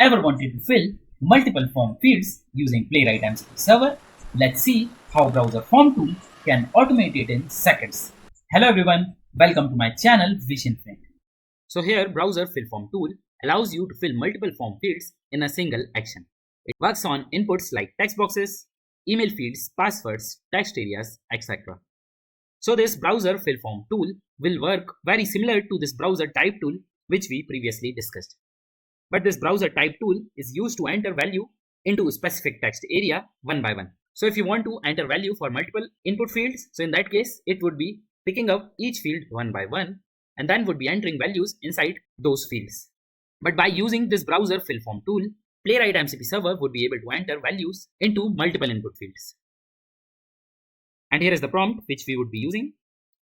Ever wanted to fill multiple form fields using Playwright MCP Server? Let's see how Browser Form Tool can automate it in seconds. Hello everyone, welcome to my channel Wish Infinite. So here Browser Fill Form Tool allows you to fill multiple form fields in a single action. It works on inputs like text boxes, email fields, passwords, text areas, etc. So this Browser Fill Form Tool will work very similar to this Browser Type Tool which we previously discussed. But this browser type tool is used to enter value into a specific text area one by one. So if you want to enter value for multiple input fields, so in that case, it would be picking up each field one by one and then would be entering values inside those fields. But by using this browser fill form tool, Playwright MCP Server would be able to enter values into multiple input fields. And here is the prompt which we would be using,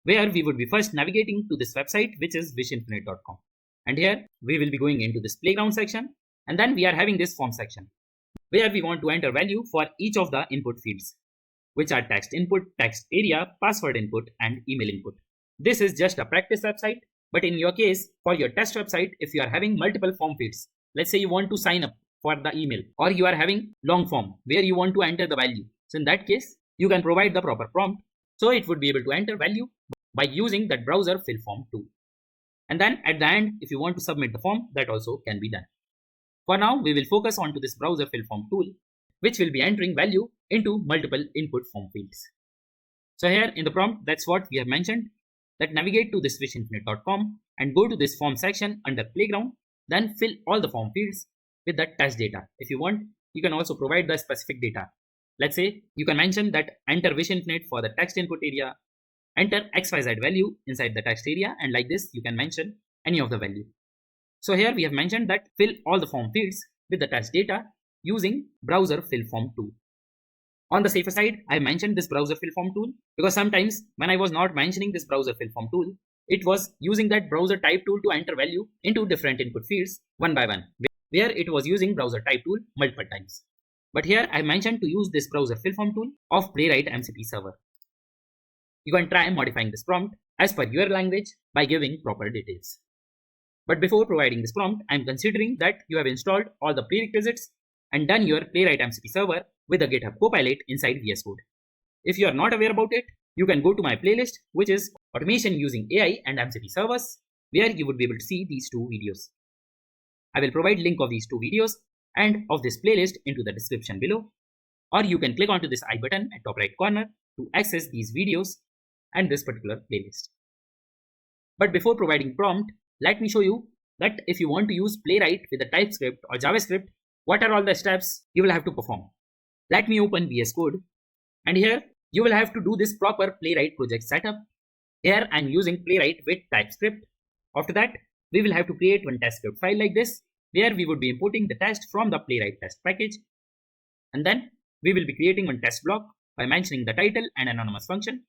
where we would be first navigating to this website, which is wishinfinite.com. And here we will be going into this playground section, and then we are having this form section where we want to enter value for each of the input fields, which are text input, text area, password input, and email input. This is just a practice website, but in your case, for your test website, if you are having multiple form fields, let's say you want to sign up for the email, or you are having long form where you want to enter the value. So in that case, you can provide the proper prompt, so it would be able to enter value by using that browser fill form tool. And then at the end, if you want to submit the form, that also can be done. For now, we will focus on to this browser fill form tool, which will be entering value into multiple input form fields. So here in the prompt, that's what we have mentioned, that navigate to this wishinfinite.com and go to this form section under playground, then fill all the form fields with the test data. If you want, you can also provide the specific data. Let's say you can mention that enter wishinfinite for the text input area, enter XYZ value inside the text area, and like this you can mention any of the value. So here we have mentioned that fill all the form fields with the text data using browser fill form tool. On the safer side, I mentioned this browser fill form tool because sometimes when I was not mentioning this browser fill form tool, it was using that browser type tool to enter value into different input fields one by one, where it was using browser type tool multiple times. But here I mentioned to use this browser fill form tool of Playwright MCP Server. You can try modifying this prompt as per your language by giving proper details. But before providing this prompt, I am considering that you have installed all the prerequisites and done your Playwright MCP Server with the GitHub Copilot inside VS Code. If you are not aware about it, you can go to my playlist, which is Automation Using AI and MCP Servers, where you would be able to see these two videos. I will provide link of these two videos and of this playlist into the description below, or you can click onto this I button at top right corner to access these videos and this particular playlist. But before providing prompt, let me show you that if you want to use Playwright with a TypeScript or JavaScript, what are all the steps you will have to perform. Let me open VS Code, and here you will have to do this proper Playwright project setup. Here I am using Playwright with TypeScript. After that, we will have to create one test script file like this, where we would be importing the test from the Playwright test package, and then we will be creating one test block by mentioning the title and anonymous function.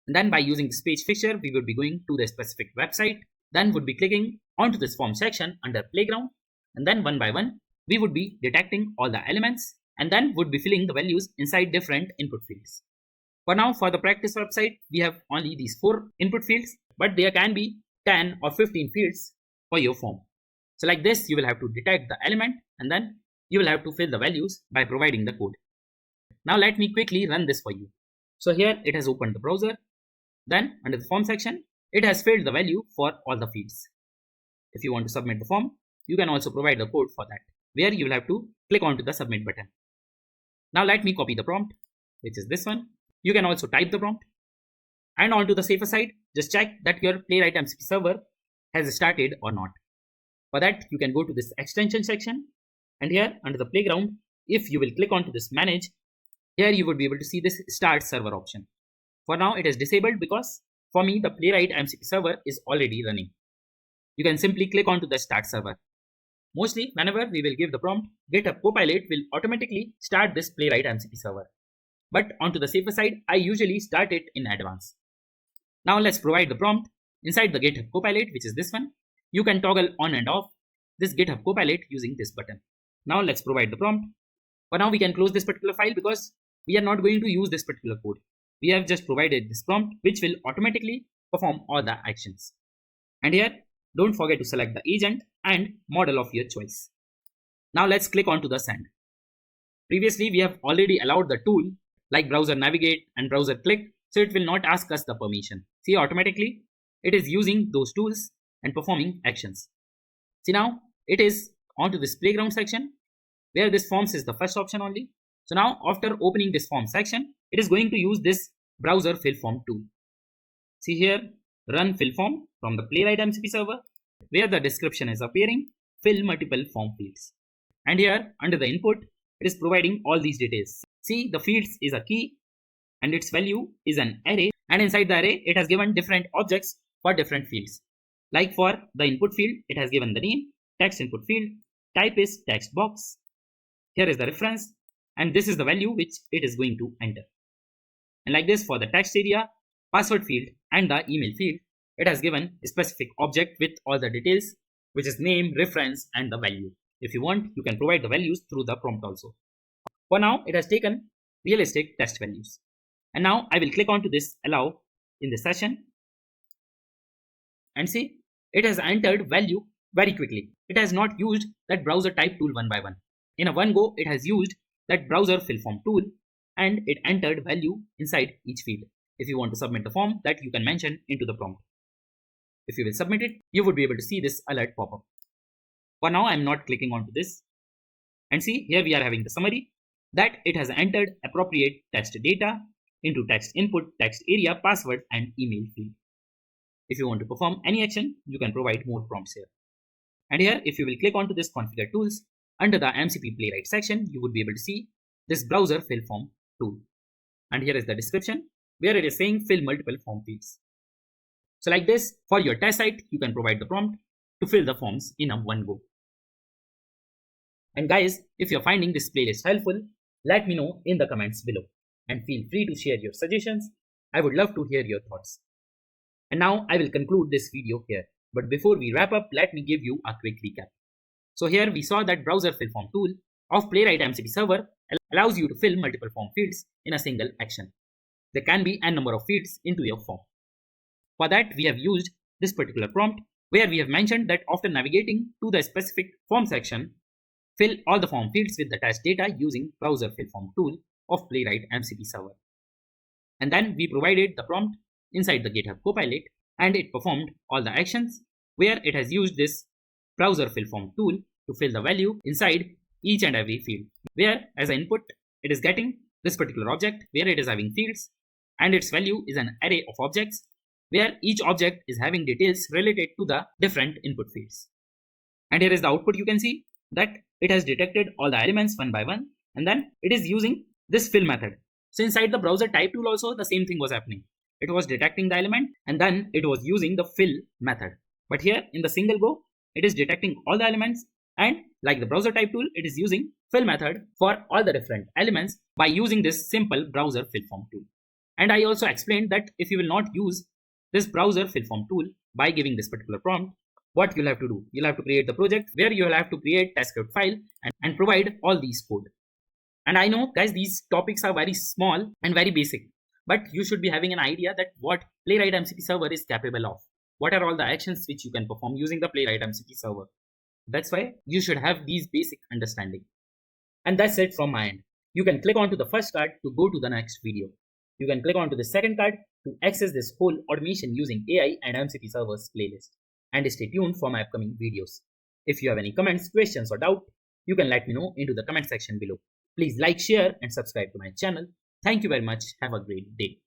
And then by using this page fixture, we would be going to the specific website, then would be clicking onto this form section under playground, and then one by one, we would be detecting all the elements and then would be filling the values inside different input fields. For now, for the practice website, we have only these 4 input fields, but there can be 10 or 15 fields for your form. So like this, you will have to detect the element and then you will have to fill the values by providing the code. Now let me quickly run this for you. So here it has opened the browser. Then under the form section, it has filled the value for all the fields. If you want to submit the form, you can also provide the code for that, where you will have to click onto the submit button. Now let me copy the prompt, which is this one. You can also type the prompt. And onto the safer side, just check that your Playwright MCP Server has started or not. For that, you can go to this extension section, and here under the playground, if you will click onto this manage, here you would be able to see this start server option. For now, it is disabled because for me, the Playwright MCP Server is already running. You can simply click onto the start server. Mostly, whenever we will give the prompt, GitHub Copilot will automatically start this Playwright MCP Server. But onto the safer side, I usually start it in advance. Now let's provide the prompt inside the GitHub Copilot, which is this one. You can toggle on and off this GitHub Copilot using this button. Now let's provide the prompt. For now, we can close this particular file because we are not going to use this particular code. We have just provided this prompt which will automatically perform all the actions. And here, don't forget to select the agent and model of your choice. Now let's click onto the send. Previously, we have already allowed the tool like browser navigate and browser click, so it will not ask us the permission. See, automatically it is using those tools and performing actions. See, now it is onto this playground section where this forms is the first option only. So now after opening this form section, it is going to use this browser fill form tool. See here, run fill form from the Playwright MCP server where the description is appearing, fill multiple form fields. And here under the input, it is providing all these details. See, the fields is a key and its value is an array, and inside the array it has given different objects for different fields. Like for the input field, it has given the name, text input field, type is text box, here is the reference, and this is the value which it is going to enter. And like this for the text area, password field and the email field, it has given a specific object with all the details, which is name, reference and the value. If you want, you can provide the values through the prompt also. For now, it has taken realistic text values. And now I will click onto this allow in this session. And see, it has entered value very quickly. It has not used that browser type tool one by one. In a one go, it has used that browser fill form tool and it entered value inside each field. If you want to submit the form, that you can mention into the prompt. If you will submit it, you would be able to see this alert pop up. For now, I am not clicking onto this. And see, here we are having the summary that it has entered appropriate text data into text input, text area, password and email field. If you want to perform any action, you can provide more prompts here. And here, if you will click onto this configure tools, under the MCP Playwright section, you would be able to see this browser fill form tool. And here is the description where it is saying fill multiple form fields. So like this, for your test site, you can provide the prompt to fill the forms in a one go. And guys, if you're finding this playlist helpful, let me know in the comments below. And feel free to share your suggestions. I would love to hear your thoughts. And now I will conclude this video here. But before we wrap up, let me give you a quick recap. So here we saw that browser fill form tool of Playwright MCP Server allows you to fill multiple form fields in a single action. There can be n number of fields into your form. For that, we have used this particular prompt where we have mentioned that after navigating to the specific form section, fill all the form fields with the text data using browser fill form tool of Playwright MCP Server. And then we provided the prompt inside the GitHub Copilot and it performed all the actions where it has used this browser fill form tool to fill the value inside each and every field, where as an input it is getting this particular object where it is having fields and its value is an array of objects where each object is having details related to the different input fields. And here is the output. You can see that it has detected all the elements one by one and then it is using this fill method. So inside the browser type tool also the same thing was happening. It was detecting the element and then it was using the fill method. But here in the single go, it is detecting all the elements and like the browser type tool, it is using fill method for all the different elements by using this simple browser fill form tool. And I also explained that if you will not use this browser fill form tool by giving this particular prompt, what you'll have to do, you'll have to create the project where you'll have to create test script file and provide all these code. And I know guys, these topics are very small and very basic, but you should be having an idea that what Playwright MCP Server is capable of. What are all the actions which you can perform using the Playwright MCP Server? That's why you should have these basic understanding. And that's it from my end. You can click onto the first card to go to the next video. You can click onto the second card to access this whole automation using AI and MCP Server's playlist. And stay tuned for my upcoming videos. If you have any comments, questions or doubt, you can let me know into the comment section below. Please like, share and subscribe to my channel. Thank you very much. Have a great day.